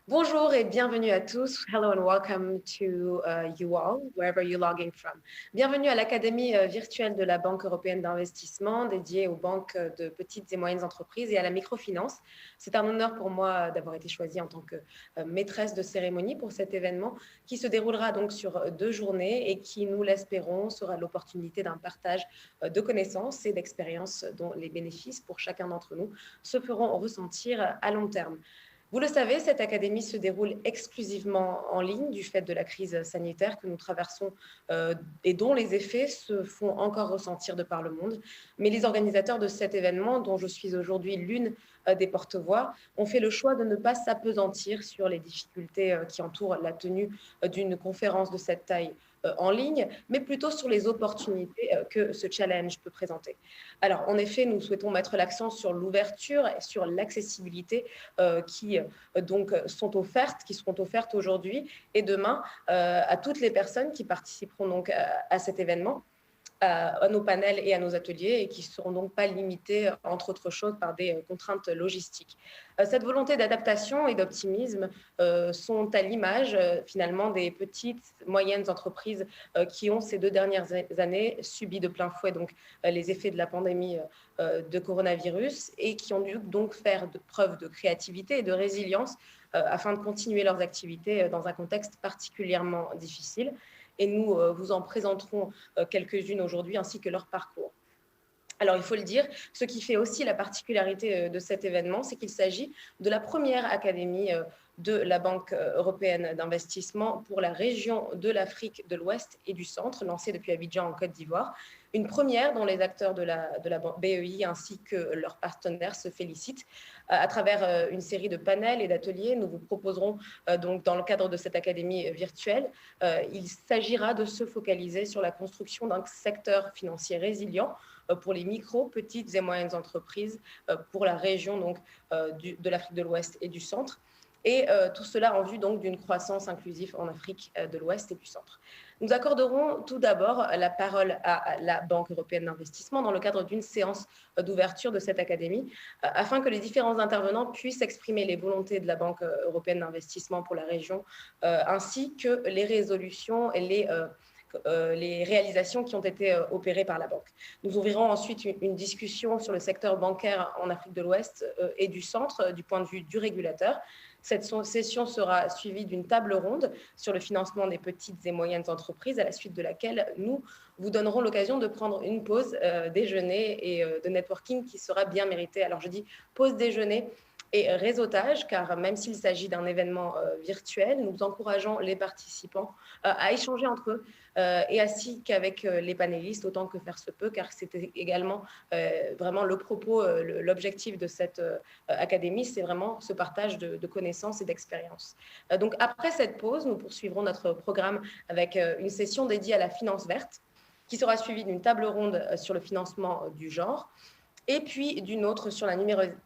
Bonjour et bienvenue à tous. Hello and welcome to you all, wherever you're logging from. Bienvenue à l'Académie virtuelle de la Banque européenne d'investissement dédiée aux banques de petites et moyennes entreprises et à la microfinance. C'est un honneur pour moi d'avoir été choisie en tant que maîtresse de cérémonie pour cet événement qui se déroulera donc sur 2 journées et qui, nous l'espérons, sera l'opportunité d'un partage de connaissances et d'expériences dont les bénéfices pour chacun d'entre nous se feront ressentir à long terme. Vous le savez, cette académie se déroule exclusivement en ligne du fait de la crise sanitaire que nous traversons et dont les effets se font encore ressentir de par le monde. Mais les organisateurs de cet événement, dont je suis aujourd'hui l'une des porte-voix, ont fait le choix de ne pas s'appesantir sur les difficultés qui entourent la tenue d'une conférence de cette taille en ligne, mais plutôt sur les opportunités que ce challenge peut présenter. Alors, en effet, nous souhaitons mettre l'accent sur l'ouverture et sur l'accessibilité qui qui seront offertes aujourd'hui et demain à toutes les personnes qui participeront donc à cet événement, à nos panels et à nos ateliers et qui ne seront donc pas limités, entre autres choses, par des contraintes logistiques. Cette volonté d'adaptation et d'optimisme sont à l'image finalement des petites, moyennes entreprises qui ont ces 2 dernières années subi de plein fouet donc, les effets de la pandémie de coronavirus et qui ont dû donc faire preuve de créativité et de résilience afin de continuer leurs activités dans un contexte particulièrement difficile. Et nous vous en présenterons quelques-unes aujourd'hui, ainsi que leur parcours. Alors, il faut le dire, ce qui fait aussi la particularité de cet événement, c'est qu'il s'agit de la première académie de la Banque européenne d'investissement pour la région de l'Afrique de l'Ouest et du Centre, lancée depuis Abidjan en Côte d'Ivoire. Une première dont les acteurs de la BEI ainsi que leurs partenaires se félicitent. À travers une série de panels et d'ateliers, nous vous proposerons donc dans le cadre de cette académie virtuelle, il s'agira de se focaliser sur la construction d'un secteur financier résilient pour les micro, petites et moyennes entreprises pour la région donc, de l'Afrique de l'Ouest et du Centre. Et tout cela en vue donc d'une croissance inclusive en Afrique de l'Ouest et du Centre. Nous accorderons tout d'abord la parole à la Banque européenne d'investissement dans le cadre d'une séance d'ouverture de cette académie, afin que les différents intervenants puissent exprimer les volontés de la Banque européenne d'investissement pour la région, ainsi que les résolutions et les réalisations qui ont été opérées par la banque. Nous ouvrirons ensuite une discussion sur le secteur bancaire en Afrique de l'Ouest et du Centre du point de vue du régulateur. Cette session sera suivie d'une table ronde sur le financement des petites et moyennes entreprises, à la suite de laquelle nous vous donnerons l'occasion de prendre une pause déjeuner et de networking qui sera bien méritée. Alors je dis pause déjeuner et réseautage, car même s'il s'agit d'un événement virtuel, nous encourageons les participants à échanger entre eux et ainsi qu'avec les panélistes autant que faire se peut, car c'était également vraiment le propos, l'objectif de cette académie, c'est vraiment ce partage de connaissances et d'expériences. Donc après cette pause, nous poursuivrons notre programme avec une session dédiée à la finance verte, qui sera suivie d'une table ronde sur le financement du genre, et puis d'une autre sur la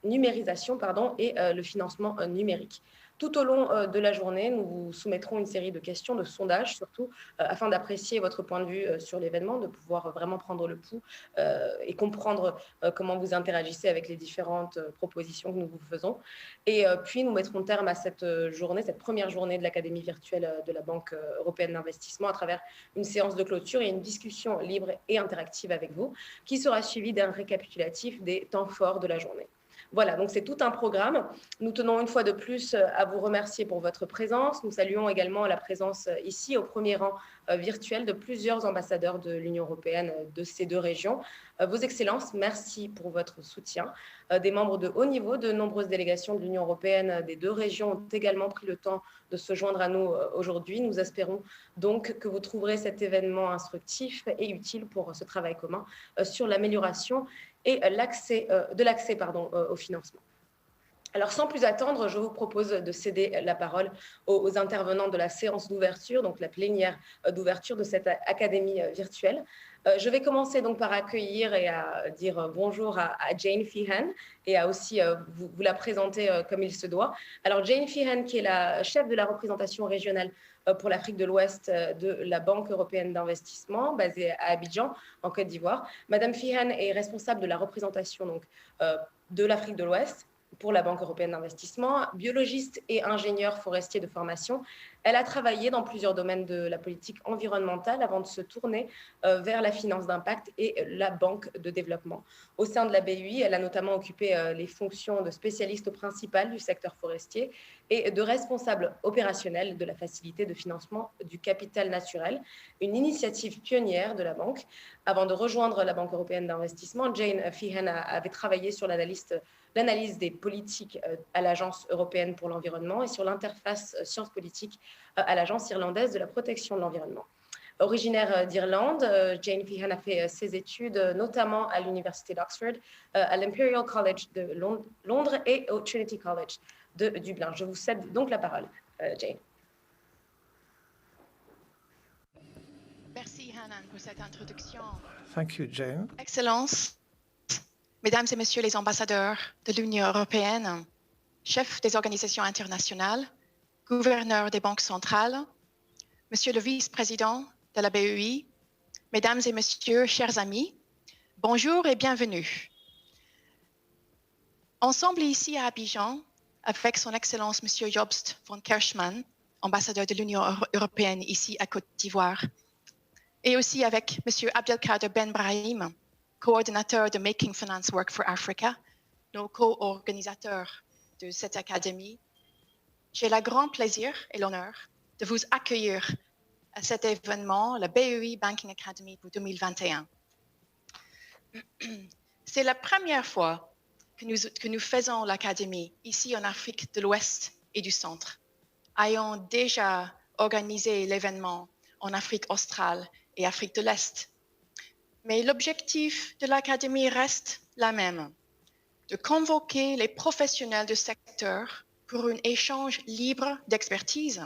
numérisation et le financement numérique. Tout au long de la journée, nous vous soumettrons une série de questions, de sondages surtout, afin d'apprécier votre point de vue sur l'événement, de pouvoir vraiment prendre le pouls et comprendre comment vous interagissez avec les différentes propositions que nous vous faisons. Et puis, nous mettrons terme à cette journée, cette première journée de l'Académie virtuelle de la Banque européenne d'investissement à travers une séance de clôture et une discussion libre et interactive avec vous, qui sera suivie d'un récapitulatif des temps forts de la journée. Voilà, donc c'est tout un programme. Nous tenons une fois de plus à vous remercier pour votre présence. Nous saluons également la présence ici au premier rang virtuel de plusieurs ambassadeurs de l'Union européenne de ces 2 régions. Vos Excellences, merci pour votre soutien. Des membres de haut niveau de nombreuses délégations de l'Union européenne des 2 régions ont également pris le temps de se joindre à nous aujourd'hui. Nous espérons donc que vous trouverez cet événement instructif et utile pour ce travail commun sur l'amélioration et l'accès au financement. Alors, sans plus attendre, je vous propose de céder la parole aux intervenants de la séance d'ouverture, donc la plénière d'ouverture de cette académie virtuelle. Je vais commencer donc par accueillir et à dire bonjour à Jane Feehan et à aussi vous la présenter comme il se doit. Alors, Jane Feehan, qui est la chef de la représentation régionale pour l'Afrique de l'Ouest de la Banque européenne d'investissement, basée à Abidjan, en Côte d'Ivoire. Madame Feehan est responsable de la représentation donc, de l'Afrique de l'Ouest pour la Banque européenne d'investissement. Biologiste et ingénieure forestier de formation, elle a travaillé dans plusieurs domaines de la politique environnementale avant de se tourner vers la finance d'impact et la banque de développement. Au sein de la BUI, elle a notamment occupé les fonctions de spécialiste principale du secteur forestier et de responsable opérationnel de la facilité de financement du capital naturel, une initiative pionnière de la banque. Avant de rejoindre la Banque européenne d'investissement, Jane Feehan avait travaillé sur l'analyse des politiques à l'Agence européenne pour l'environnement et sur l'interface sciences politiques à l'Agence irlandaise de la protection de l'environnement. Originaire d'Irlande, Jane Feehan a fait ses études notamment à l'Université d'Oxford, à l'Imperial College de Londres et au Trinity College de Dublin. Je vous cède donc la parole, Jane. Merci Hanan pour cette introduction. Thank you, Jane. Excellences, Mesdames et Messieurs les ambassadeurs de l'Union européenne, chefs des organisations internationales, gouverneurs des banques centrales, Monsieur le vice-président de la BEI, Mesdames et Messieurs, chers amis, bonjour et bienvenue. Ensemble ici à Abidjan, avec son Excellence Monsieur Jobst von Kerschmann, ambassadeur de l'Union européenne ici à Côte d'Ivoire, et aussi avec Monsieur Abdelkader Ben Brahim, coordinateur de Making Finance Work for Africa, nos co-organisateurs de cette académie. J'ai le grand plaisir et l'honneur de vous accueillir à cet événement, la BEI Banking Academy pour 2021. C'est la première fois que nous faisons l'académie ici en Afrique de l'Ouest et du Centre, ayant déjà organisé l'événement en Afrique australe et Afrique de l'Est. Mais l'objectif de l'académie reste la même, de convoquer les professionnels du secteur pour un échange libre d'expertise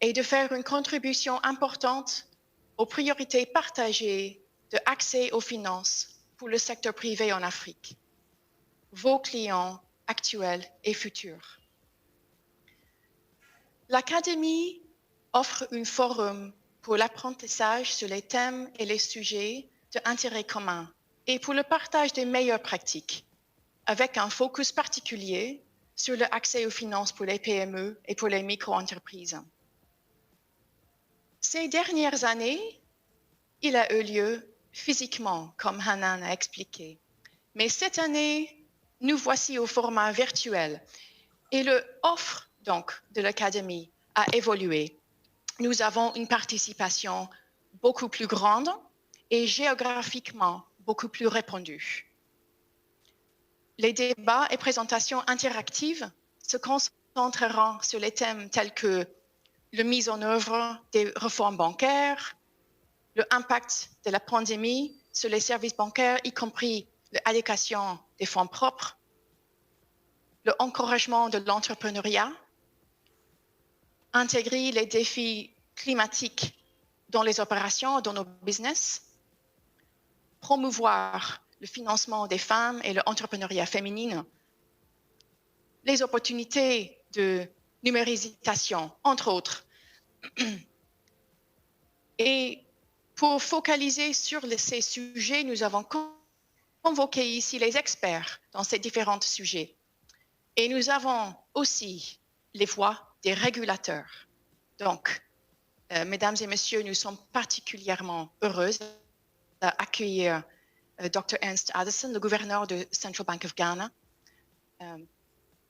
et de faire une contribution importante aux priorités partagées de accès aux finances pour le secteur privé en Afrique, vos clients actuels et futurs. L'Académie offre un forum pour l'apprentissage sur les thèmes et les sujets d'intérêt commun et pour le partage des meilleures pratiques, avec un focus particulier sur l'accès aux finances pour les PME et pour les micro-entreprises. Ces dernières années, il a eu lieu physiquement, comme Hanan a expliqué. Mais cette année, nous voici au format virtuel et l'offre donc de l'Académie a évolué. Nous avons une participation beaucoup plus grande et géographiquement beaucoup plus répandue. Les débats et présentations interactives se concentreront sur les thèmes tels que la mise en œuvre des réformes bancaires, l'impact de la pandémie sur les services bancaires, y compris l'allocation des fonds propres, l'encouragement de l'entrepreneuriat, intégrer les défis climatiques dans les opérations, dans nos business, promouvoir le financement des femmes et l'entrepreneuriat féminin, les opportunités de numérisation, entre autres. Et pour focaliser sur ces sujets, nous avons convoqué ici les experts dans ces différents sujets. Et nous avons aussi les voix des régulateurs. Donc, mesdames et messieurs, nous sommes particulièrement heureuses d'accueillir Dr. Ernst Addison, le gouverneur de Central Bank of Ghana,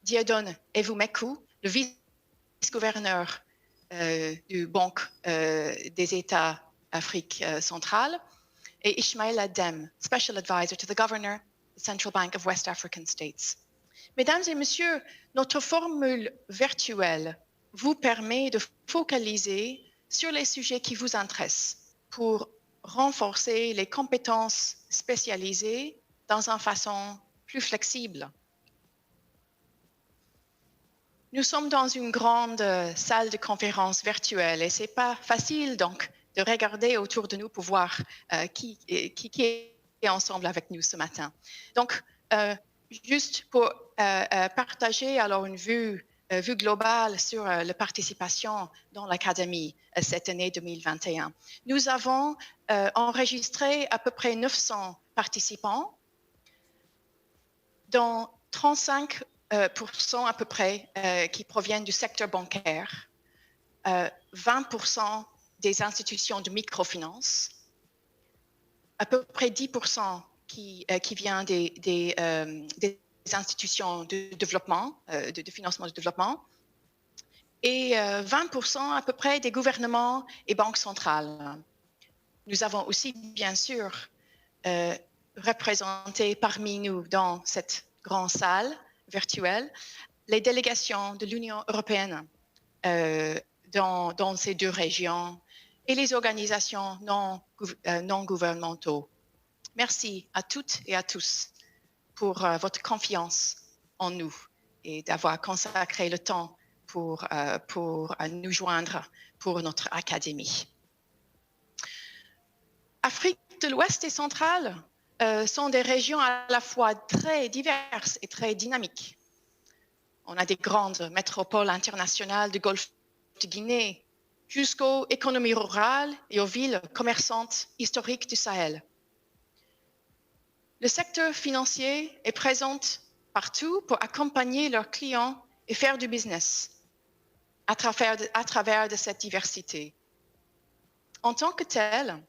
Diadone Evumeku, le vice-gouverneur du Banque des États Afrique centrale, et Ismail Adem, Special Advisor to the Governor, the Central Bank of West African States. Mesdames et messieurs, notre formule virtuelle vous permet de focaliser sur les sujets qui vous intéressent pour renforcer les compétences spécialisées dans une façon plus flexible. Nous sommes dans une grande salle de conférence virtuelle et ce n'est pas facile donc de regarder autour de nous pour voir qui est ensemble avec nous ce matin. Donc, juste pour partager alors une vue globale sur la participation dans l'Académie cette année 2021. Nous avons enregistré à peu près 900 participants dans 35 à peu près qui proviennent du secteur bancaire, 20% des institutions de microfinance, à peu près 10% qui vient des institutions de développement, de financement de développement, et 20% à peu près des gouvernements et banques centrales. Nous avons aussi, bien sûr, représenté parmi nous dans cette grande salle virtuelle les délégations de l'Union européenne dans ces deux régions et les organisations non gouvernementaux. Merci à toutes et à tous pour votre confiance en nous et d'avoir consacré le temps pour nous joindre pour notre académie. Afrique de l'Ouest et centrale sont des régions à la fois très diverses et très dynamiques. On a des grandes métropoles internationales du Golfe de Guinée jusqu'aux économies rurales et aux villes commerçantes historiques du Sahel. Le secteur financier est présent partout pour accompagner leurs clients et faire du business à travers de cette diversité. En tant que tel,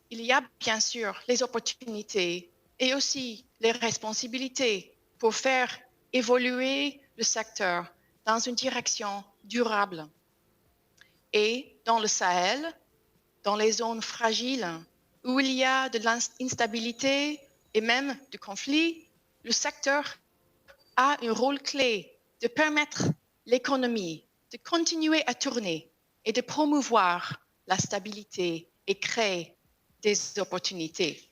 il y a bien sûr les opportunités et aussi les responsabilités pour faire évoluer le secteur dans une direction durable. Et dans le Sahel, dans les zones fragiles où il y a de l'instabilité et même du conflit, le secteur a un rôle clé de permettre l'économie de continuer à tourner et de promouvoir la stabilité et créer des opportunités.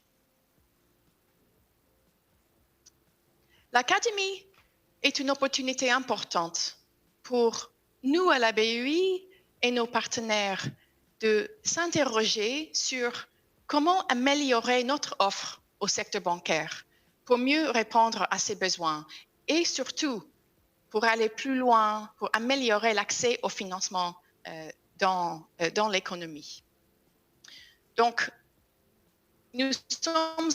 L'Académie est une opportunité importante pour nous à la BEI et nos partenaires de s'interroger sur comment améliorer notre offre au secteur bancaire pour mieux répondre à ses besoins et surtout pour aller plus loin, pour améliorer l'accès au financement dans l'économie. Donc, nous sommes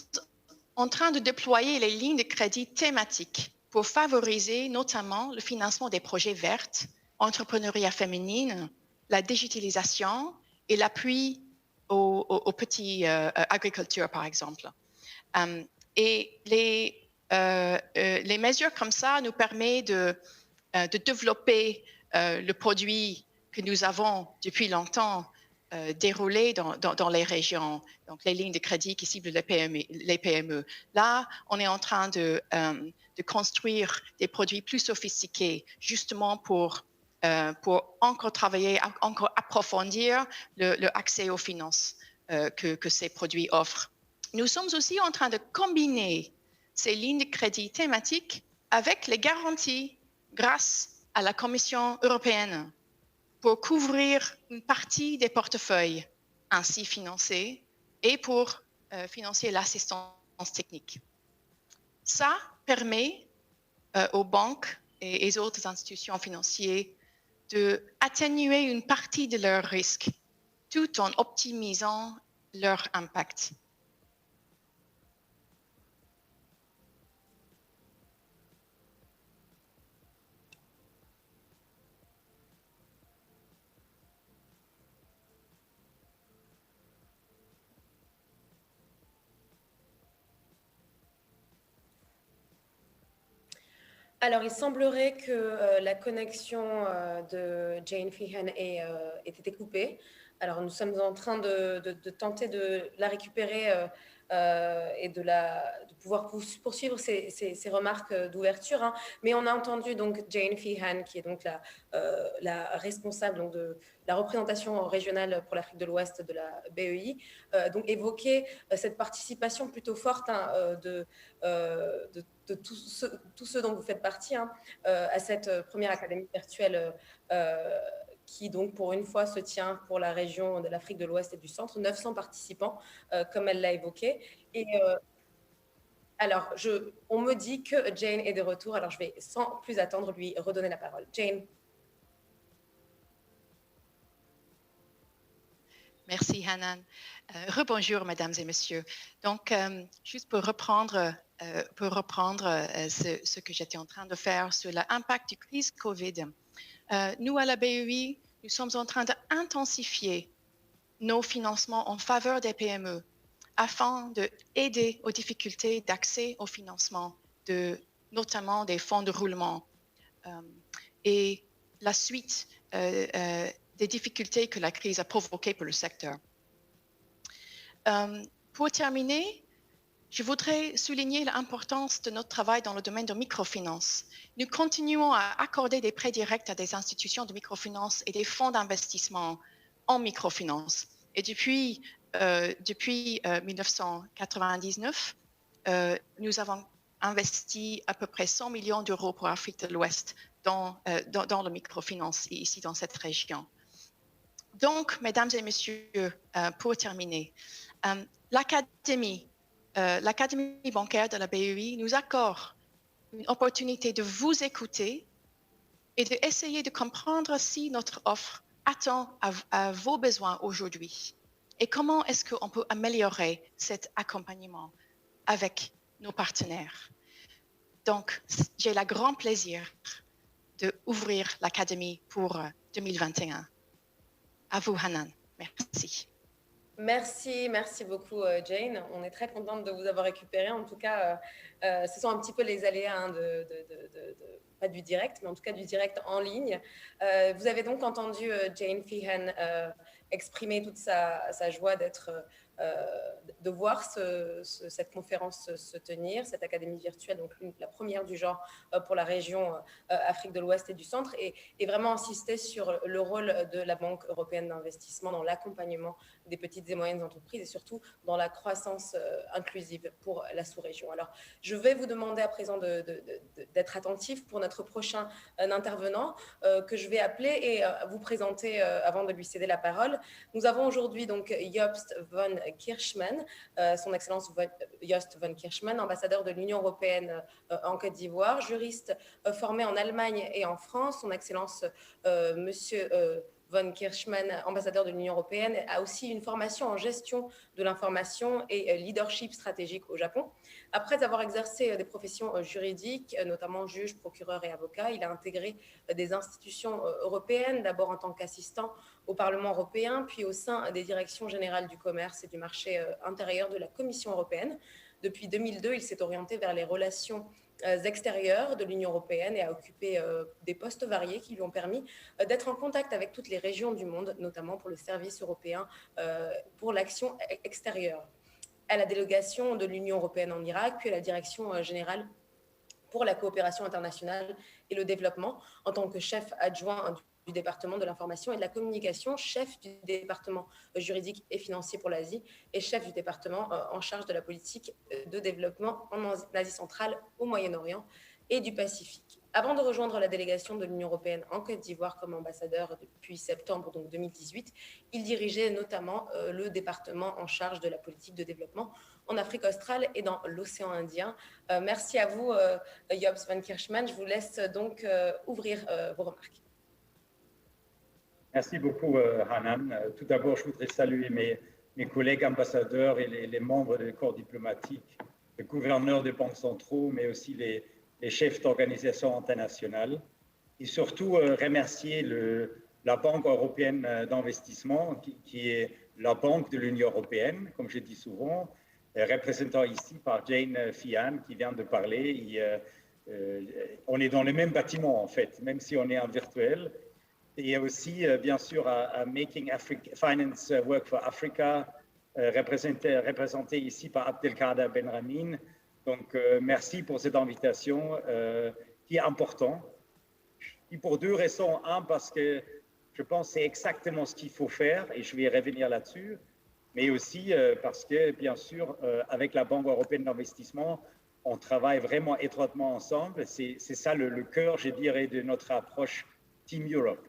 en train de déployer les lignes de crédit thématiques pour favoriser notamment le financement des projets verts, entrepreneuriat féminin, la digitalisation et l'appui aux petits agriculteurs, par exemple. Et les mesures comme ça nous permettent de développer le produit que nous avons depuis longtemps déroulé dans les régions, donc les lignes de crédit qui ciblent les PME. Là, on est en train de construire des produits plus sophistiqués, justement pour encore travailler, encore approfondir le accès aux finances que ces produits offrent. Nous sommes aussi en train de combiner ces lignes de crédit thématiques avec les garanties grâce à la Commission européenne pour couvrir une partie des portefeuilles ainsi financés et pour financer l'assistance technique. Ça permet aux banques et aux autres institutions financières d'atténuer une partie de leurs risques tout en optimisant leur impact. Alors, il semblerait que la connexion de Jane Feehan ait été coupée. Alors, nous sommes en train de tenter de la récupérer et de pouvoir poursuivre ces remarques d'ouverture. Hein. Mais on a entendu donc Jane Feehan, qui est donc la responsable donc, de la représentation régionale pour l'Afrique de l'Ouest de la BEI, donc évoquer cette participation plutôt forte hein, de tous ceux dont vous faites partie hein, à cette première académie virtuelle qui donc pour une fois se tient pour la région de l'Afrique de l'Ouest et du Centre, 900 participants comme elle l'a évoqué. Et alors, on me dit que Jane est de retour, alors je vais sans plus attendre lui redonner la parole. Jane. Merci, Hanan. Rebonjour, mesdames et messieurs. Donc, juste pour reprendre ce que j'étais en train de faire sur l'impact du crise COVID, nous, à la BEI, nous sommes en train d'intensifier nos financements en faveur des PME afin d'aider aux difficultés d'accès au financement, notamment des fonds de roulement et la suite des difficultés que la crise a provoquées pour le secteur. Pour terminer, je voudrais souligner l'importance de notre travail dans le domaine de microfinance. Nous continuons à accorder des prêts directs à des institutions de microfinance et des fonds d'investissement en microfinance. Et depuis 1999, nous avons investi à peu près 100 millions d'euros pour l'Afrique de l'Ouest dans le microfinance ici dans cette région. Donc, mesdames et messieurs, pour terminer, l'Académie bancaire de la BEI nous accorde une opportunité de vous écouter et d'essayer de comprendre si notre offre attend à vos besoins aujourd'hui et comment est-ce qu'on peut améliorer cet accompagnement avec nos partenaires. Donc, j'ai le grand plaisir d'ouvrir l'Académie pour 2021. À vous, Hanan. Merci. Merci beaucoup, Jane. On est très contente de vous avoir récupéré. En tout cas, ce sont un petit peu les aléas pas du direct, mais en tout cas du direct en ligne. Vous avez donc entendu Jane Feehan exprimer toute sa joie de voir cette conférence se tenir, cette académie virtuelle, donc la première du genre pour la région Afrique de l'Ouest et du Centre, et vraiment insister sur le rôle de la Banque européenne d'investissement dans l'accompagnement des petites et moyennes entreprises et surtout dans la croissance inclusive pour la sous-région. Alors, je vais vous demander à présent d'être attentif pour notre prochain intervenant que je vais appeler et vous présenter avant de lui céder la parole. Nous avons aujourd'hui donc Joost van Kirchman, son Excellence Joost van Kirchman, ambassadeur de l'Union européenne en Côte d'Ivoire, juriste formé en Allemagne et en France. Son Excellence Monsieur von Kirchman, ambassadeur de l'Union européenne, a aussi une formation en gestion de l'information et leadership stratégique au Japon. Après avoir exercé des professions juridiques, notamment juge, procureur et avocat, il a intégré des institutions européennes, d'abord en tant qu'assistant au Parlement européen, puis au sein des directions générales du commerce et du marché intérieur de la Commission européenne. Depuis 2002, il s'est orienté vers les relations extérieures de l'Union européenne et a occupé des postes variés qui lui ont permis d'être en contact avec toutes les régions du monde, notamment pour le service européen pour l'action extérieure, à la délégation de l'Union européenne en Irak, puis à la direction générale pour la coopération internationale et le développement en tant que chef adjoint du département de l'information et de la communication, chef du département juridique et financier pour l'Asie et chef du département en charge de la politique de développement en Asie centrale, au Moyen-Orient et du Pacifique. Avant de rejoindre la délégation de l'Union européenne en Côte d'Ivoire comme ambassadeur depuis septembre 2018, il dirigeait notamment le département en charge de la politique de développement en Afrique australe et dans l'océan Indien. Merci à vous, Joost van Kirchman. Je vous laisse donc ouvrir vos remarques. Merci beaucoup, Hanan. Tout d'abord, je voudrais saluer mes collègues ambassadeurs et les membres du corps diplomatique, les gouverneurs des banques centraux, mais aussi les chefs d'organisations internationales. Et surtout, remercier la Banque européenne d'investissement, qui est la banque de l'Union européenne, comme je dis souvent, représentant ici par Jane Feehan, qui vient de parler. On est dans le même bâtiment, en fait, même si on est en virtuel. Et aussi, bien sûr, à Making Finance Work for Africa, représenté ici par Abdelkader Benramin. Donc, merci pour cette invitation qui est importante. Et pour deux raisons. Un, parce que je pense que c'est exactement ce qu'il faut faire, et je vais revenir là-dessus. Mais aussi parce que, bien sûr, avec la Banque européenne d'investissement, on travaille vraiment étroitement ensemble. C'est ça le cœur, je dirais, de notre approche Team Europe,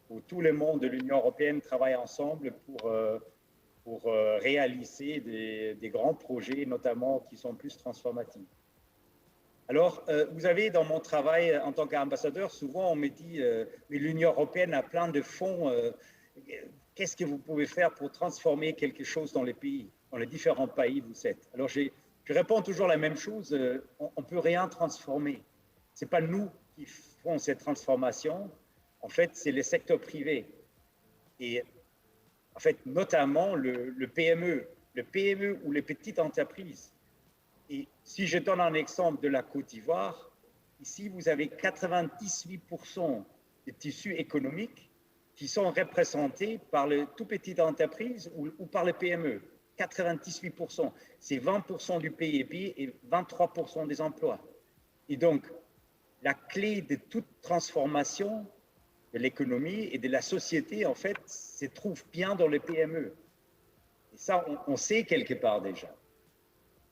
où tout le monde de l'Union européenne travaille ensemble pour réaliser des grands projets, notamment qui sont plus transformatifs. Alors, vous savez, dans mon travail en tant qu'ambassadeur, souvent on me dit mais l'Union européenne a plein de fonds, qu'est-ce que vous pouvez faire pour transformer quelque chose dans les pays, dans les différents pays où vous êtes? Alors, je réponds toujours la même chose, on ne peut rien transformer. Ce n'est pas nous qui font cette transformation, en fait, c'est le secteur privé. Et en fait, notamment le PME ou les petites entreprises. Et si je donne un exemple de la Côte d'Ivoire, ici, vous avez 98% des tissus économiques qui sont représentés par les tout petites entreprises ou par les PME. 98%. C'est 20% du PIB et 23% des emplois. Et donc, la clé de toute transformation de l'économie et de la société, en fait, se trouve bien dans les PME. Et ça, on sait quelque part déjà.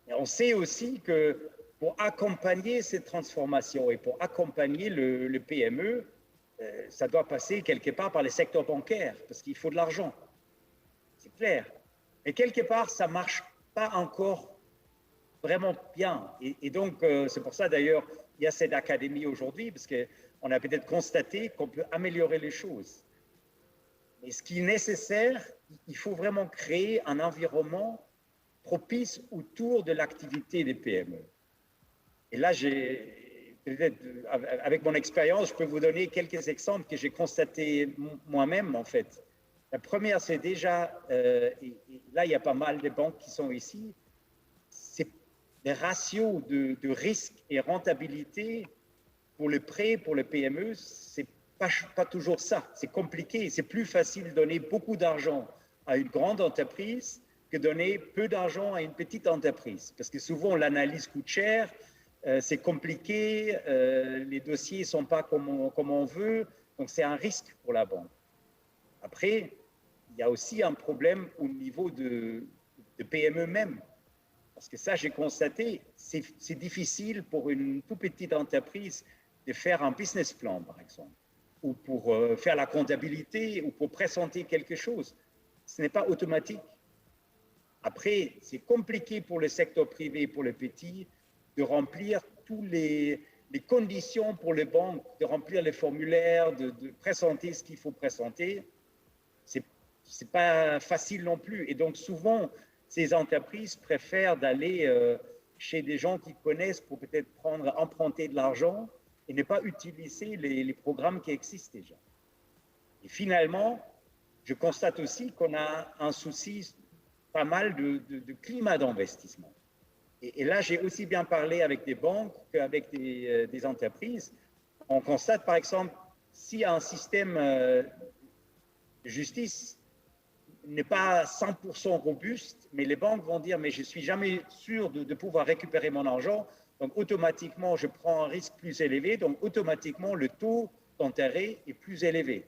Et on sait aussi que pour accompagner cette transformation et pour accompagner le PME, ça doit passer quelque part par les secteurs bancaires, parce qu'il faut de l'argent. C'est clair. Mais quelque part, ça ne marche pas encore vraiment bien. Et donc, c'est pour ça d'ailleurs, il y a cette académie aujourd'hui, parce qu'on a peut-être constaté qu'on peut améliorer les choses. Mais ce qui est nécessaire, il faut vraiment créer un environnement propice autour de l'activité des PME. Et là, avec mon expérience, je peux vous donner quelques exemples que j'ai constatés moi-même, en fait. La première, c'est déjà, et là, il y a pas mal de banques qui sont ici, c'est les ratios de risque et rentabilité pour le prêt, pour les PME, c'est pas toujours ça. C'est compliqué. C'est plus facile de donner beaucoup d'argent à une grande entreprise que donner peu d'argent à une petite entreprise. Parce que souvent, l'analyse coûte cher, c'est compliqué, les dossiers ne sont pas comme on veut, donc c'est un risque pour la banque. Après, il y a aussi un problème au niveau de PME même. Parce que ça, j'ai constaté, c'est difficile pour une toute petite entreprise de faire un business plan, par exemple, ou pour faire la comptabilité, ou pour présenter quelque chose. Ce n'est pas automatique. Après, c'est compliqué pour le secteur privé, pour les petits, de remplir toutes les conditions pour les banques, de remplir les formulaires, de présenter ce qu'il faut présenter. C'est pas facile non plus. Et donc, souvent, ces entreprises préfèrent d'aller chez des gens qui connaissent pour peut-être emprunter de l'argent et ne pas utiliser les programmes qui existent déjà. Et finalement, je constate aussi qu'on a un souci pas mal de climat d'investissement. Et là, j'ai aussi bien parlé avec des banques qu'avec des entreprises. On constate, par exemple, s'il y a un système de justice n'est pas 100% robuste, mais les banques vont dire, mais je ne suis jamais sûr de pouvoir récupérer mon argent, donc automatiquement, je prends un risque plus élevé, donc automatiquement, le taux d'intérêt est plus élevé.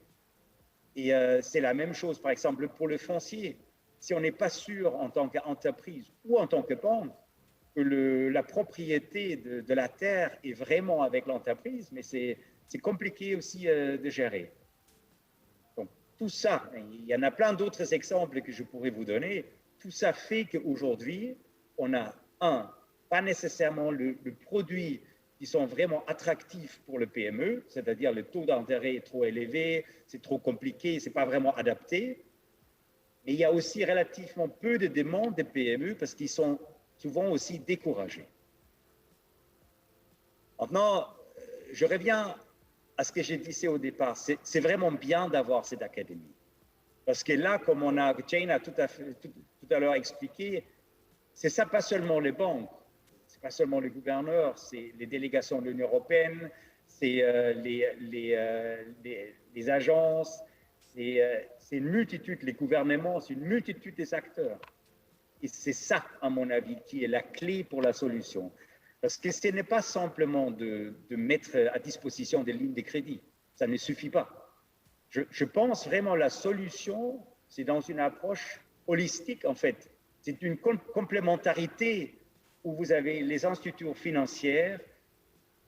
Et c'est la même chose, par exemple, pour le foncier. Si on n'est pas sûr en tant qu'entreprise ou en tant que banque que la propriété de la terre est vraiment avec l'entreprise, mais c'est compliqué aussi de gérer. Donc, tout ça, il y en a plein d'autres exemples que je pourrais vous donner, tout ça fait qu'aujourd'hui, on a pas nécessairement le produit qui sont vraiment attractifs pour le PME, c'est-à-dire le taux d'intérêt est trop élevé, c'est trop compliqué, c'est pas vraiment adapté. Mais il y a aussi relativement peu de demandes des PME parce qu'ils sont souvent aussi découragés. Maintenant, je reviens à ce que j'ai dit au départ. C'est vraiment bien d'avoir cette académie. Parce que là, comme Jane a tout à l'heure expliqué, c'est ça pas seulement les banques, c'est pas seulement les gouverneurs, c'est les délégations de l'Union européenne, c'est les agences, c'est une multitude, les gouvernements, c'est une multitude des acteurs. Et c'est ça, à mon avis, qui est la clé pour la solution. Parce que ce n'est pas simplement de mettre à disposition des lignes de crédit. Ça ne suffit pas. Je pense vraiment la solution, c'est dans une approche holistique, en fait. C'est une complémentarité où vous avez les institutions financières,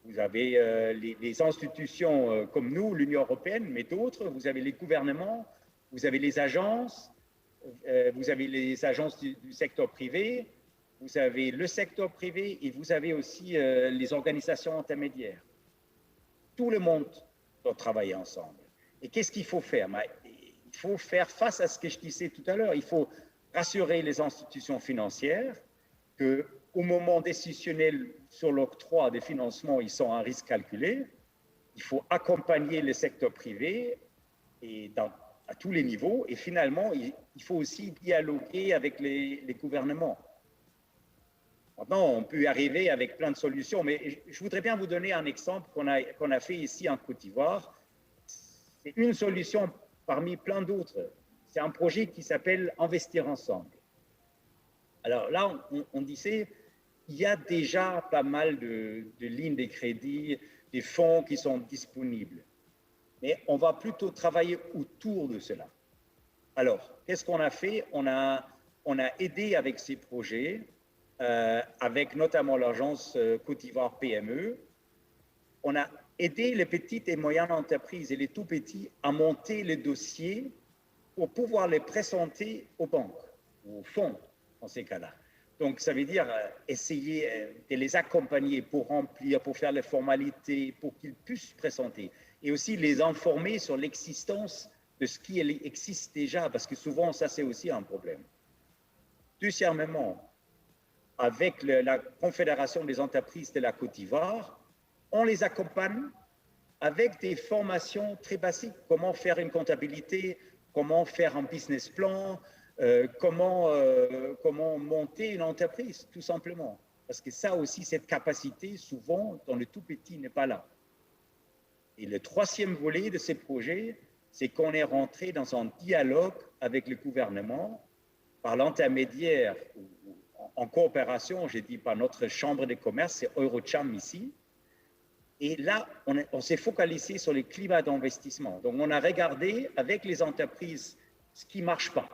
vous avez les institutions comme nous, l'Union européenne, mais d'autres, vous avez les gouvernements, vous avez les agences, vous avez les agences du secteur privé, vous avez le secteur privé et vous avez aussi les organisations intermédiaires. Tout le monde doit travailler ensemble. Et qu'est-ce qu'il faut faire? Il faut faire face à ce que je disais tout à l'heure. Il faut rassurer les institutions financières qu'au moment décisionnel sur l'octroi des financements, ils sont à risque calculé. Il faut accompagner le secteur privé et à tous les niveaux. Et finalement, il faut aussi dialoguer avec les gouvernements. Maintenant, on peut y arriver avec plein de solutions, mais je voudrais bien vous donner un exemple qu'on a fait ici en Côte d'Ivoire. C'est une solution parmi plein d'autres. C'est un projet qui s'appelle Investir ensemble. Alors là, on disait, il y a déjà pas mal de lignes de crédit, des fonds qui sont disponibles. Mais on va plutôt travailler autour de cela. Alors, qu'est-ce qu'on a fait? On a aidé avec ces projets, avec notamment l'agence Côte d'Ivoire PME. On a aidé les petites et moyennes entreprises et les tout petits à monter les dossiers pour pouvoir les présenter aux banques, aux fonds, dans ces cas-là. Donc, ça veut dire essayer de les accompagner pour remplir, pour faire les formalités, pour qu'ils puissent présenter. Et aussi les informer sur l'existence de ce qui existe déjà, parce que souvent, ça, c'est aussi un problème. Deuxièmement, avec la Confédération des entreprises de la Côte d'Ivoire, on les accompagne avec des formations très basiques. Comment faire une comptabilité, comment faire un business plan, comment monter une entreprise, tout simplement. Parce que ça aussi, cette capacité, souvent, dans le tout petit, n'est pas là. Et le troisième volet de ces projets, c'est qu'on est rentré dans un dialogue avec le gouvernement par l'intermédiaire, en coopération, j'ai dit par notre chambre de commerce, c'est Eurocham ici. Et là, on s'est focalisé sur les climats d'investissement. Donc, on a regardé avec les entreprises ce qui ne marche pas.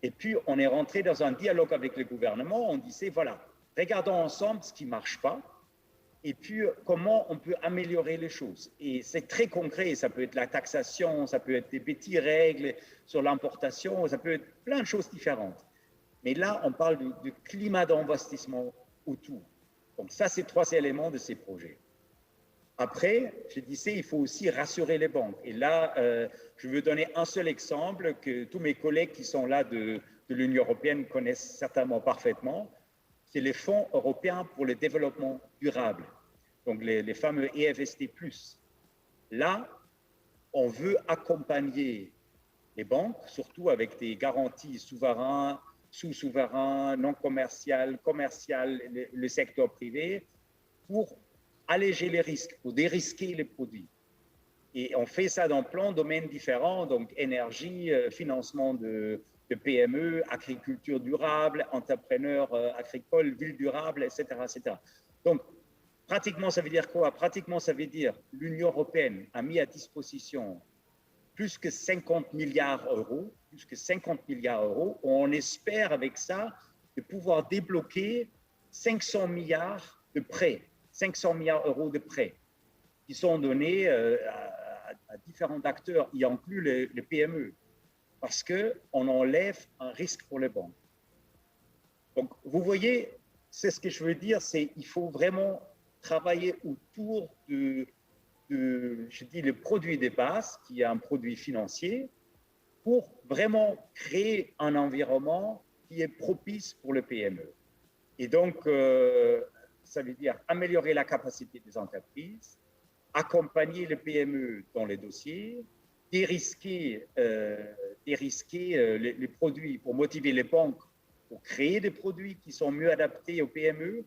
Et puis, on est rentré dans un dialogue avec le gouvernement. On disait, voilà, regardons ensemble ce qui ne marche pas et puis comment on peut améliorer les choses. Et c'est très concret. Ça peut être la taxation, ça peut être des petites règles sur l'importation, ça peut être plein de choses différentes. Mais là, on parle du climat d'investissement autour. Donc, ça, c'est 3 éléments de ces projets. Après, je disais, il faut aussi rassurer les banques. Et là, je veux donner un seul exemple que tous mes collègues qui sont là de l'Union européenne connaissent certainement parfaitement. C'est les fonds européens pour le développement durable, donc les fameux EFSD+. Là, on veut accompagner les banques, surtout avec des garanties souveraines, sous-souverains, non commerciales, commerciales, le secteur privé, pour alléger les risques, pour dérisquer les produits. Et on fait ça dans plein de domaines différents, donc énergie, financement de PME, agriculture durable, entrepreneurs agricoles, villes durables, etc., etc. Donc, pratiquement, ça veut dire quoi? Pratiquement, ça veut dire l'Union européenne a mis à disposition plus que 50 milliards d'euros, plus que 50 milliards d'euros. On espère avec ça de pouvoir débloquer 500 milliards de prêts, 500 milliards d'euros de prêts qui sont donnés à différents acteurs, y inclut les PME, parce qu'on enlève un risque pour les banques. Donc, vous voyez, c'est ce que je veux dire, c'est qu'il faut vraiment travailler autour je dis, le produit de base, qui est un produit financier, pour vraiment créer un environnement qui est propice pour le PME. Et donc, ça veut dire améliorer la capacité des entreprises, accompagner les PME dans les dossiers, dérisquer les produits pour motiver les banques pour créer des produits qui sont mieux adaptés aux PME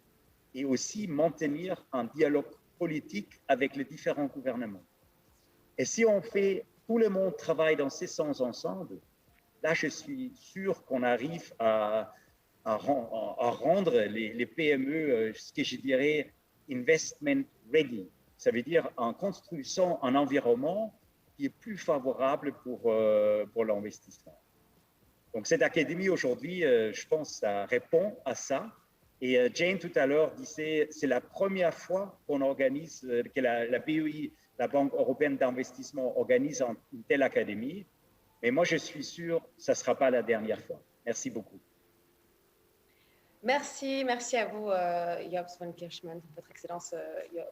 et aussi maintenir un dialogue politique avec les différents gouvernements. Et si on fait, tout le monde travaille dans ces sens ensemble, là, je suis sûr qu'on arrive à rendre les PME, ce que je dirais, investment ready. Ça veut dire en construisant un environnement qui est plus favorable pour l'investissement. Donc, cette académie aujourd'hui, je pense, ça répond à ça. Et Jane, tout à l'heure, disait c'est la première fois qu'on organise, que la BEI, la Banque européenne d'investissement, organise une telle académie. Mais moi, je suis sûr que ça ne sera pas la dernière fois. Merci beaucoup. Merci à vous, Job Swan Kirchmann, votre Excellence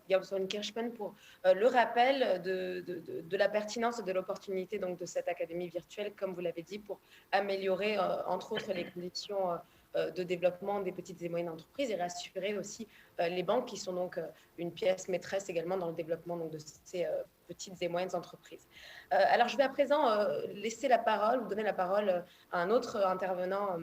Job Swan Kirchmann, pour le rappel de la pertinence et de l'opportunité donc de cette académie virtuelle, comme vous l'avez dit, pour améliorer entre autres les conditions de développement des petites et moyennes entreprises et rassurer aussi les banques qui sont donc une pièce maîtresse également dans le développement donc, de ces petites et moyennes entreprises. Alors je vais à présent laisser la parole, vous donner la parole à un autre intervenant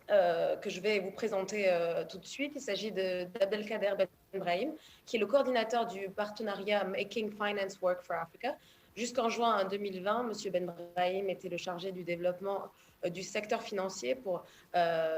que je vais vous présenter tout de suite. Il s'agit d'Abdelkader Benbrahim, qui est le coordinateur du partenariat Making Finance Work for Africa. Jusqu'en juin 2020, M. Benbrahim était le chargé du développement du secteur financier pour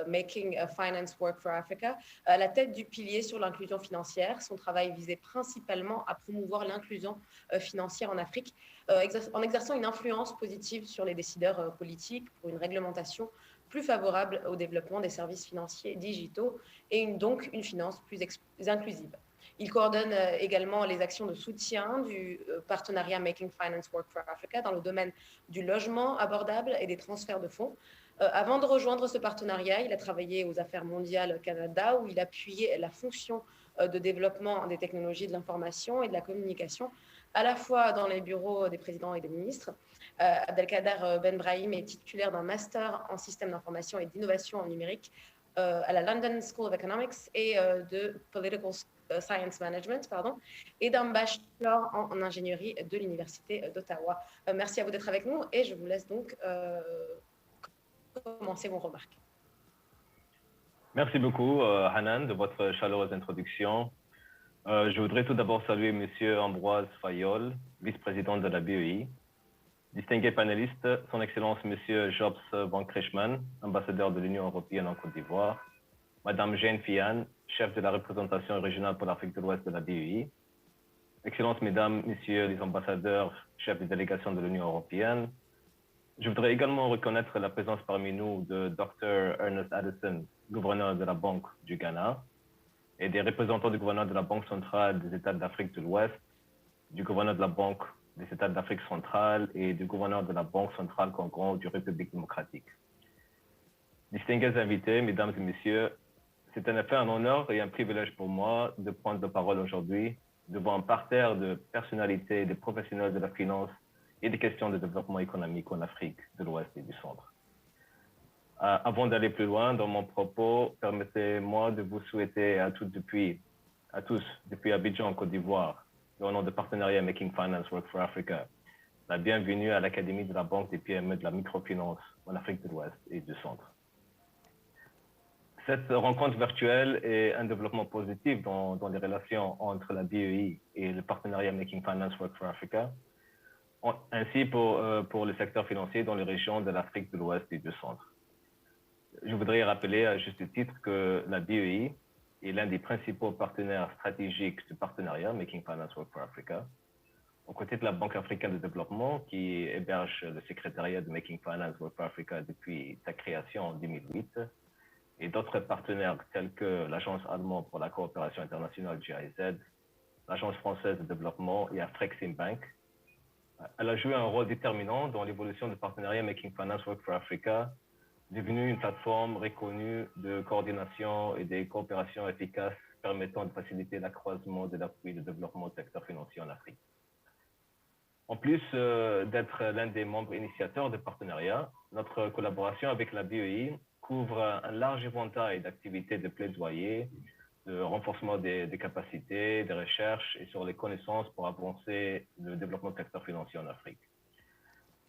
Making Finance Work for Africa, à la tête du pilier sur l'inclusion financière. Son travail visait principalement à promouvoir l'inclusion financière en Afrique, en exerçant une influence positive sur les décideurs politiques pour une réglementation plus favorable au développement des services financiers digitaux et donc une finance plus inclusive. Il coordonne également les actions de soutien du partenariat Making Finance Work for Africa dans le domaine du logement abordable et des transferts de fonds. Avant de rejoindre ce partenariat, il a travaillé aux Affaires mondiales Canada où il appuyait la fonction de développement des technologies de l'information et de la communication, à la fois dans les bureaux des présidents et des ministres. Abdelkader Benbrahim est titulaire d'un master en système d'information et d'innovation en numérique à la London School of Economics et de Political Science Management, et d'un bachelor en ingénierie de l'Université d'Ottawa. Merci à vous d'être avec nous et je vous laisse donc commencer vos remarques. Merci beaucoup, Hanan, de votre chaleureuse introduction. Je voudrais tout d'abord saluer M. Ambroise Fayol, vice-président de la BEI, distingués panélistes, son Excellence M. Job Swan Kirchmann, ambassadeur de l'Union européenne en Côte d'Ivoire, Madame Jane Fian, chef de la représentation régionale pour l'Afrique de l'Ouest de la BEI, Excellences, Mesdames, Messieurs les ambassadeurs, chefs de délégation de l'Union européenne. Je voudrais également reconnaître la présence parmi nous de Dr. Ernest Addison, gouverneur de la Banque du Ghana, et des représentants du gouverneur de la Banque centrale des États d'Afrique de l'Ouest, du gouverneur de la Banque des États d'Afrique centrale et du gouverneur de la Banque centrale Congo du République démocratique. Distingués invités, mesdames et messieurs, c'est en effet un honneur et un privilège pour moi de prendre la parole aujourd'hui devant un parterre de personnalités, de professionnels de la finance et des questions de développement économique en Afrique de l'Ouest et du Centre. Avant d'aller plus loin dans mon propos, permettez-moi de vous souhaiter à tous depuis Abidjan, en Côte d'Ivoire, au nom du partenariat Making Finance Work for Africa, la bienvenue à l'Académie de la Banque des PME de la microfinance en Afrique de l'Ouest et du Centre. Cette rencontre virtuelle est un développement positif dans les relations entre la BEI et le partenariat Making Finance Work for Africa, ainsi pour le secteur financier dans les régions de l'Afrique de l'Ouest et du Centre. Je voudrais rappeler à juste titre que la BEI est l'un des principaux partenaires stratégiques du partenariat Making Finance Work for Africa, aux côtés de la Banque africaine de développement qui héberge le secrétariat de Making Finance Work for Africa depuis sa création en 2008, et d'autres partenaires tels que l'Agence allemande pour la coopération internationale GIZ, l'Agence française de développement et Afreximbank. Elle a joué un rôle déterminant dans l'évolution du partenariat Making Finance Work for Africa, devenu une plateforme reconnue de coordination et de coopération efficace permettant de faciliter l'accroissement de l'appui de développement du secteur financier en Afrique. En plus d'être l'un des membres initiateurs du partenariat, notre collaboration avec la BEI couvre un large éventail d'activités de plaidoyer, de renforcement des capacités, des recherches et sur les connaissances pour avancer le développement du secteur financier en Afrique.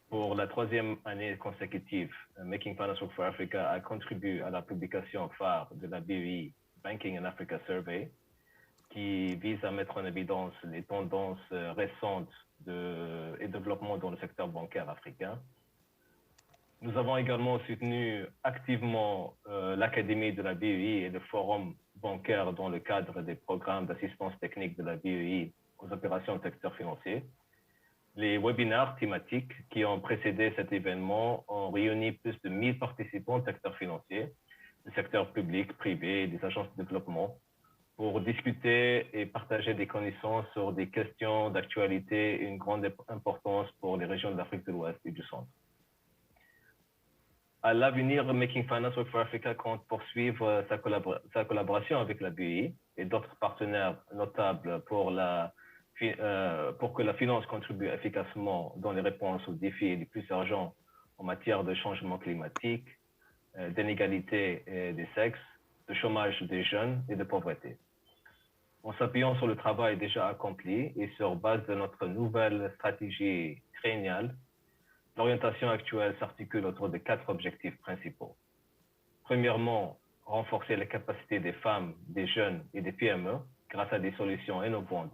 Pour la troisième année consécutive, Making Finance Work for Africa a contribué à la publication phare de la BEI, Banking in Africa Survey, qui vise à mettre en évidence les tendances récentes et développement dans le secteur bancaire africain. Nous avons également soutenu activement l'Académie de la BEI et le Forum bancaire dans le cadre des programmes d'assistance technique de la BEI aux opérations du secteur financier. Les webinaires thématiques qui ont précédé cet événement ont réuni plus de 1000 participants du secteur financier, du secteur public, privé et des agences de développement pour discuter et partager des connaissances sur des questions d'actualité et une grande importance pour les régions de l'Afrique de l'Ouest et du Centre. À l'avenir, Making Finance Work for Africa compte poursuivre sa collaboration avec la BEI et d'autres partenaires notables pour que la finance contribue efficacement dans les réponses aux défis les plus urgents en matière de changement climatique, d'inégalité des sexes, de chômage des jeunes et de pauvreté. En s'appuyant sur le travail déjà accompli et sur base de notre nouvelle stratégie triennale, l'orientation actuelle s'articule autour de 4 objectifs principaux. Premièrement, renforcer les capacités des femmes, des jeunes et des PME grâce à des solutions innovantes,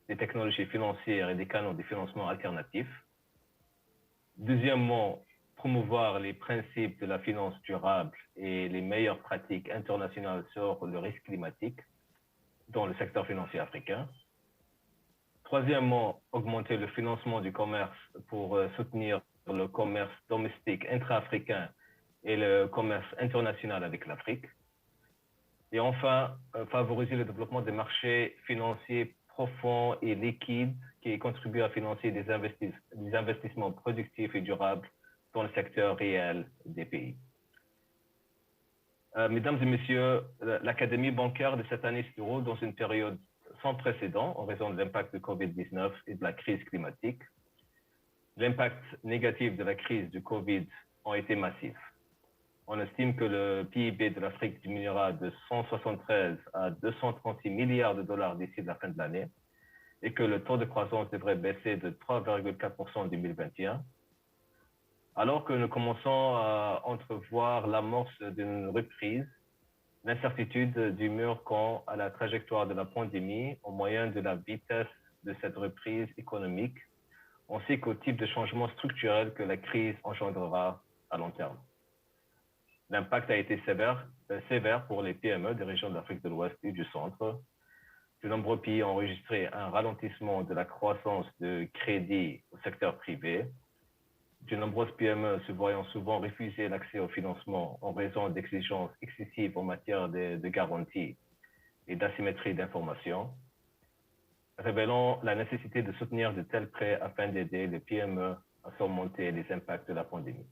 des technologies financières et des canaux de financement alternatifs. Deuxièmement, promouvoir les principes de la finance durable et les meilleures pratiques internationales sur le risque climatique dans le secteur financier africain. Troisièmement, augmenter le financement du commerce pour soutenir le commerce domestique intra-africain et le commerce international avec l'Afrique. Et enfin, favoriser le développement des marchés financiers profonds et liquides qui contribuent à financer des investissements productifs et durables dans le secteur réel des pays. Mesdames et messieurs, l'Académie bancaire de cette année se déroule dans une période sans précédent en raison de l'impact de Covid-19 et de la crise climatique. L'impact négatif de la crise du Covid a été massif. On estime que le PIB de l'Afrique diminuera de 173 à 236 milliards de dollars d'ici la fin de l'année et que le taux de croissance devrait baisser de 3,4% en 2021. Alors que nous commençons à entrevoir l'amorce d'une reprise, l'incertitude demeure quant à la trajectoire de la pandémie au moyen de la vitesse de cette reprise économique, ainsi qu'au type de changement structurel que la crise engendrera à long terme. L'impact a été sévère pour les PME des régions d'Afrique de l'Ouest et du Centre. De nombreux pays ont enregistré un ralentissement de la croissance de crédit au secteur privé. De nombreuses PME se voyant souvent refuser l'accès au financement en raison d'exigences excessives en matière de garantie et d'asymétrie d'information, révélant la nécessité de soutenir de tels prêts afin d'aider les PME à surmonter les impacts de la pandémie.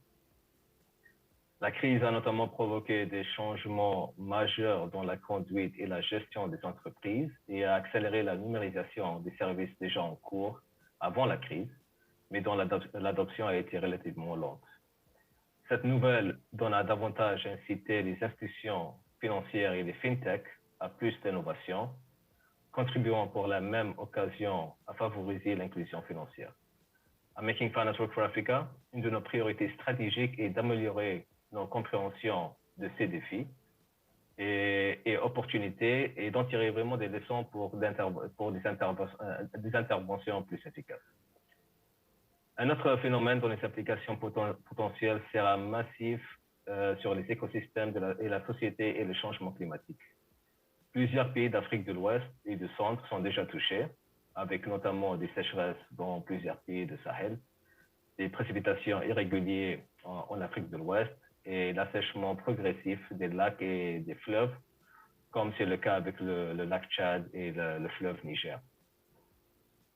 La crise a notamment provoqué des changements majeurs dans la conduite et la gestion des entreprises et a accéléré la numérisation des services déjà en cours avant la crise, mais dont l'adoption a été relativement lente. Cette nouvelle donne à davantage inciter les institutions financières et les fintechs à plus d'innovation, contribuant pour la même occasion à favoriser l'inclusion financière. À Making Finance Work for Africa, une de nos priorités stratégiques est d'améliorer nos compréhensions de ces défis et opportunités et d'en tirer vraiment des leçons pour des interventions plus efficaces. Un autre phénomène dont les applications potentielles sera massif sur les écosystèmes et la société et le changement climatique. Plusieurs pays d'Afrique de l'Ouest et du Centre sont déjà touchés, avec notamment des sécheresses dans plusieurs pays de Sahel, des précipitations irrégulières en Afrique de l'Ouest et l'assèchement progressif des lacs et des fleuves, comme c'est le cas avec le lac Tchad et le fleuve Niger.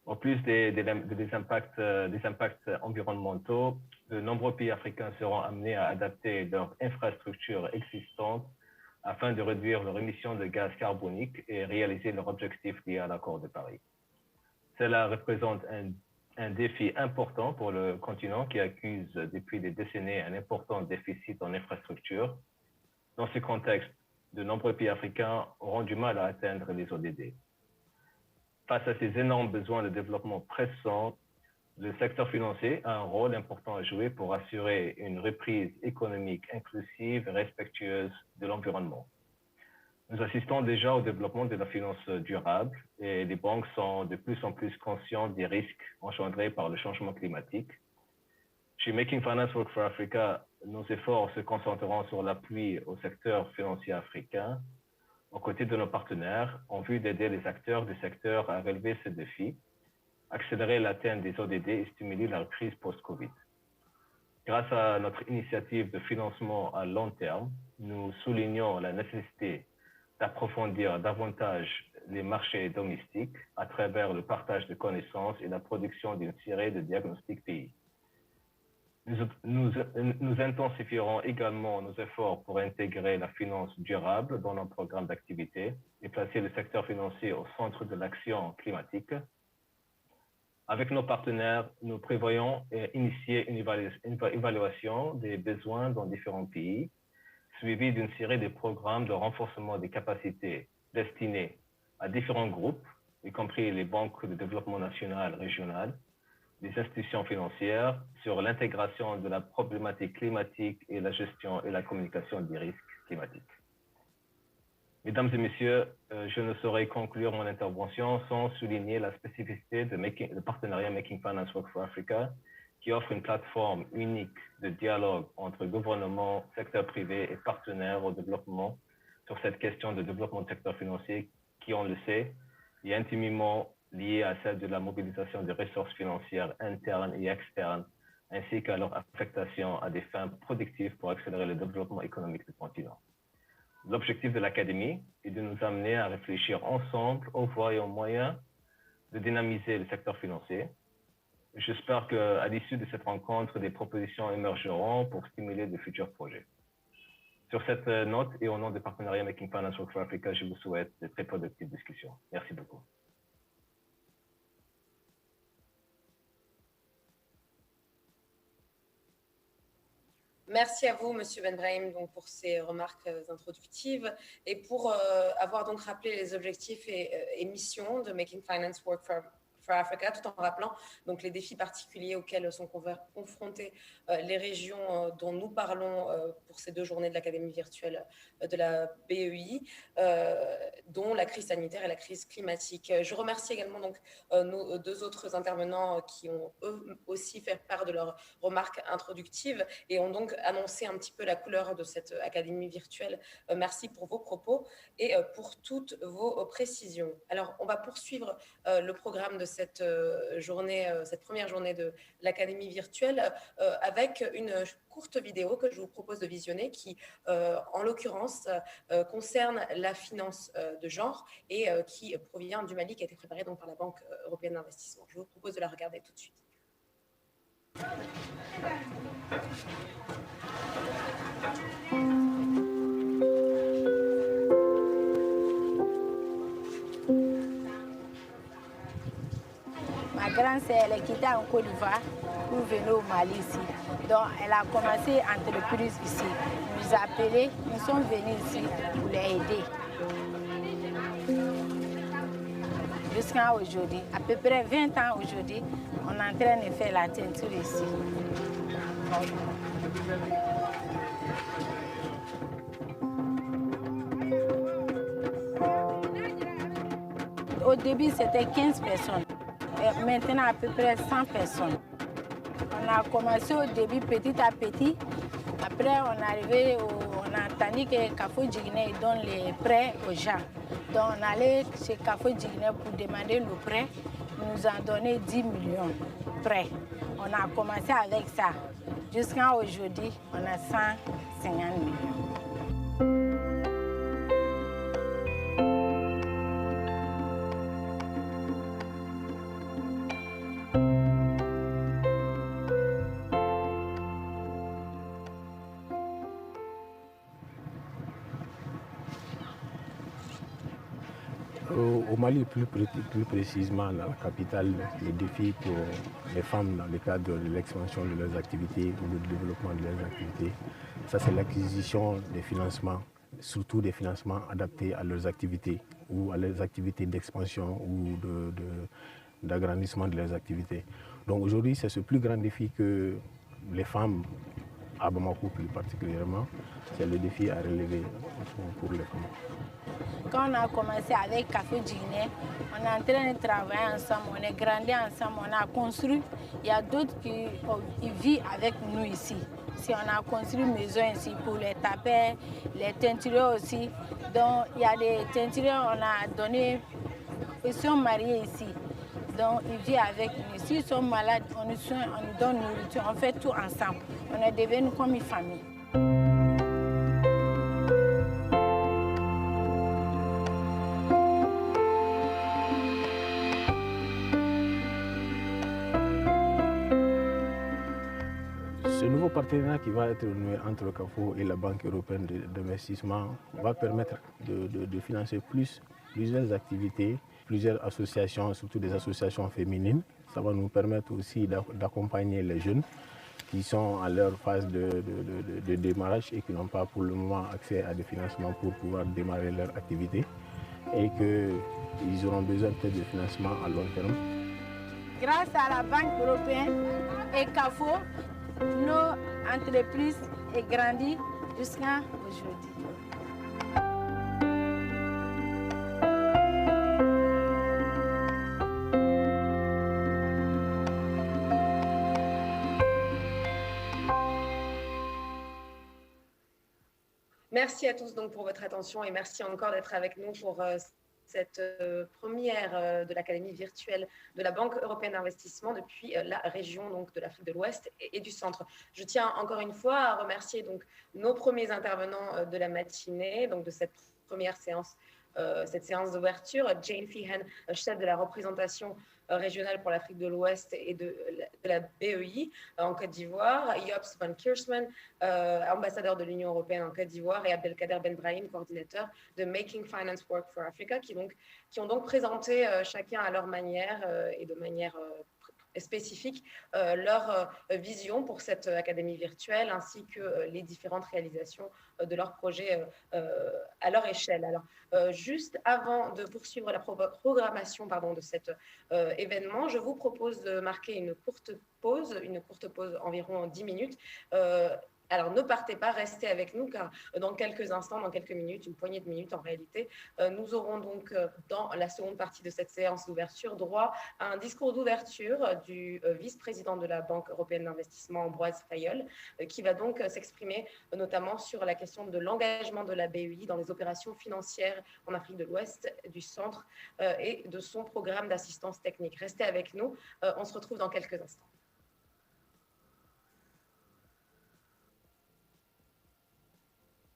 En plus des impacts environnementaux, de nombreux pays africains seront amenés à adapter leurs infrastructures existantes afin de réduire leurs émissions de gaz carboniques et réaliser leurs objectifs liés à l'accord de Paris. Cela représente un défi important pour le continent qui accuse depuis des décennies un important déficit en infrastructures. Dans ce contexte, de nombreux pays africains auront du mal à atteindre les ODD. Face à ces énormes besoins de développement pressants, le secteur financier a un rôle important à jouer pour assurer une reprise économique inclusive et respectueuse de l'environnement. Nous assistons déjà au développement de la finance durable et les banques sont de plus en plus conscientes des risques engendrés par le changement climatique. Chez Making Finance Work for Africa, nos efforts se concentreront sur l'appui au secteur financier africain, aux côtés de nos partenaires, en vue d'aider les acteurs du secteur à relever ces défis, accélérer l'atteinte des ODD et stimuler la reprise post-Covid. Grâce à notre initiative de financement à long terme, nous soulignons la nécessité d'approfondir davantage les marchés domestiques à travers le partage de connaissances et la production d'une série de diagnostics pays. Nous intensifierons également nos efforts pour intégrer la finance durable dans nos programmes d'activité et placer le secteur financier au centre de l'action climatique. Avec nos partenaires, nous prévoyons initier une évaluation des besoins dans différents pays, suivie d'une série de programmes de renforcement des capacités destinés à différents groupes, y compris les banques de développement national, régional, les institutions financières, sur l'intégration de la problématique climatique et la gestion et la communication des risques climatiques. Mesdames et messieurs, je ne saurais conclure mon intervention sans souligner la spécificité de partenariat Making Finance Work for Africa, qui offre une plateforme unique de dialogue entre gouvernement, secteur privé et partenaires au développement sur cette question de développement du secteur financier qui, on le sait, est intimement liée à celle de la mobilisation des ressources financières internes et externes, ainsi qu'à leur affectation à des fins productives pour accélérer le développement économique du continent. L'objectif de l'Académie est de nous amener à réfléchir ensemble aux voies et aux moyens de dynamiser le secteur financier. J'espère qu'à l'issue de cette rencontre, des propositions émergeront pour stimuler de futurs projets. Sur cette note et au nom du partenariat Making Finance Work for Africa, je vous souhaite de très productives discussions. Merci beaucoup. Merci à vous, Monsieur Ben Brahim, donc, pour ces remarques introductives et pour avoir donc rappelé les objectifs et missions de Making Finance Work for Africa, tout en rappelant donc les défis particuliers auxquels sont confrontées les régions dont nous parlons pour ces 2 journées de l'Académie virtuelle de la BEI, dont la crise sanitaire et la crise climatique. Je remercie également donc nos 2 autres intervenants qui ont eux aussi fait part de leurs remarques introductives et ont donc annoncé un petit peu la couleur de cette Académie virtuelle. Merci pour vos propos et pour toutes vos précisions. Alors, on va poursuivre le programme de cette journée, cette première journée de l'Académie virtuelle avec une courte vidéo que je vous propose de visionner qui, en l'occurrence, concerne la finance de genre et qui provient du Mali, qui a été préparée donc par la Banque européenne d'investissement. Je vous propose de la regarder tout de suite. Ma grande sœur, elle est quittée en Côte d'Ivoire pour venir au Mali ici. Donc, elle a commencé entreprise ici. Elle nous a appelés, nous sommes venus ici pour les aider. Jusqu'à aujourd'hui, à peu près 20 ans aujourd'hui, on est en train de faire la teinture ici. Au début, c'était 15 personnes. Et maintenant, à peu près 100 personnes. On a commencé au début petit à petit. Après, on est arrivé, on a entendu que Kafo Djigné donne les prêts aux gens. Donc, on allait chez Kafo Djigné pour demander le prêt. Ils nous ont donné 10 millions de prêts. On a commencé avec ça. Jusqu'à aujourd'hui, on a 150 millions. Au Mali, plus précisément dans la capitale, le défi pour les femmes dans le cadre de l'expansion de leurs activités ou du développement de leurs activités, ça c'est l'acquisition des financements, surtout des financements adaptés à leurs activités ou à leurs activités d'expansion ou d'agrandissement de leurs activités. Donc aujourd'hui, c'est ce plus grand défi que les femmes, à Bamako plus particulièrement, c'est le défi à relever pour les femmes. Quand on a commencé avec Kafo Djigné, on est en train de travailler ensemble, on est grandi ensemble, on a construit. Il y a d'autres qui vivent avec nous ici. Si on a construit une maison ici pour les tapers, les teinturiers aussi. Donc il y a des teinturiers, on a donné, ils sont mariés ici. Donc ils vivent avec nous. S'ils sont malades, on nous soigne, on nous donne nourriture, on fait tout ensemble. On est devenus comme une famille. Ce partenariat qui va être noué entre le CAFO et la Banque européenne d'investissement va permettre de financer plusieurs activités, plusieurs associations, surtout des associations féminines. Ça va nous permettre aussi d'accompagner les jeunes qui sont à leur phase de démarrage et qui n'ont pas pour le moment accès à des financements pour pouvoir démarrer leur activité et qu'ils auront besoin peut-être de financement à long terme. Grâce à la Banque européenne et CAFO, nos entreprises ont grandi jusqu'à aujourd'hui. Merci à tous donc pour votre attention et merci encore d'être avec nous pour cette première de l'Académie virtuelle de la Banque européenne d'investissement depuis la région donc, de l'Afrique de l'Ouest et du Centre. Je tiens encore une fois à remercier donc, nos premiers intervenants de la matinée, donc de cette première séance, cette séance d'ouverture. Jane Feehan, chef de la représentation régionale pour l'Afrique de l'Ouest et de la BEI en Côte d'Ivoire, Jops van Kiersman, ambassadeur de l'Union européenne en Côte d'Ivoire, et Abdelkader Ben Brahim, coordinateur de Making Finance Work for Africa, qui ont donc présenté chacun à leur manière et de manière spécifique leur vision pour cette académie virtuelle ainsi que les différentes réalisations de leurs projets à leur échelle. Alors, juste avant de poursuivre la programmation de cet événement, je vous propose de marquer une courte pause environ 10 minutes. Alors, ne partez pas, restez avec nous, car dans quelques instants, dans quelques minutes, une poignée de minutes en réalité, nous aurons donc dans la seconde partie de cette séance d'ouverture droit à un discours d'ouverture du vice-président de la Banque européenne d'investissement, Ambroise Fayolle, qui va donc s'exprimer notamment sur la question de l'engagement de la BEI dans les opérations financières en Afrique de l'Ouest, du Centre et de son programme d'assistance technique. Restez avec nous, on se retrouve dans quelques instants.